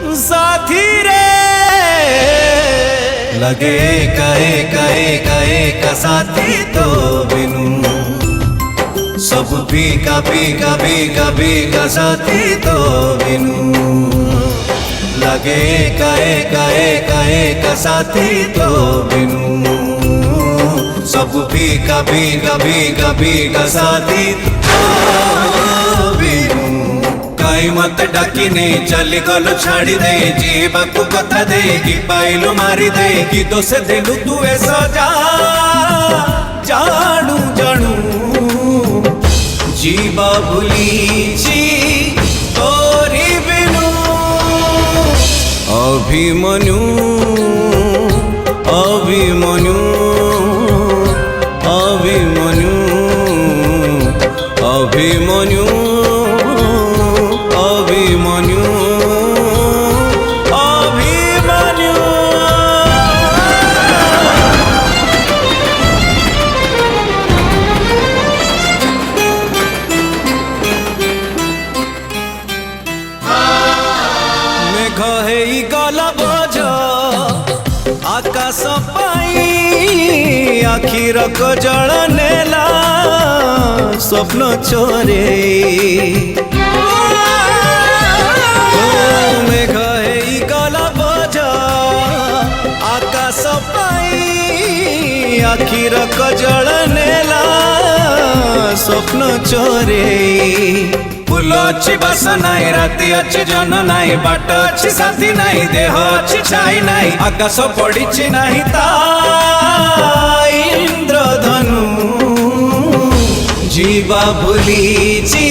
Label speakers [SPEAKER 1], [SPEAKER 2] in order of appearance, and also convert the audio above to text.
[SPEAKER 1] साथी रे लगे कहे कहे कहे का साथी तो बिनु सब फीका फीका फीका फीका साथी तो बिनु लगे कहे कहे कहे का साथी तो बिनु सब फीका फीका फीका फीका साथी तो बिनु काई मत डाकिने चली गलु छाड़ी दे जीवा को कथा दे कि पाइलु मारी दे कि दोष देलु तू ए सजा जानू जानू जीवा भूलीची तोरी बिनु अभिमन्यु अभिमन्यु अभिमन्यु अभिमन्यु अभिमन्यु अभिमन्यु मेघ हेई गला बोझ आकाश पाई आखिर जल नेला स्वप्न चोरे मेघ हेई गला बोझ आकाश पाई आखिर जल नेला स्वप्न चोरे फूल अच्छी बास नाई राति अच्छी जन नाई बाट अच्छी साथी नाई देह अच्छी छाई नाई आकाश पड़ी नहीं ता इंद्रधनु जीवा भूलीची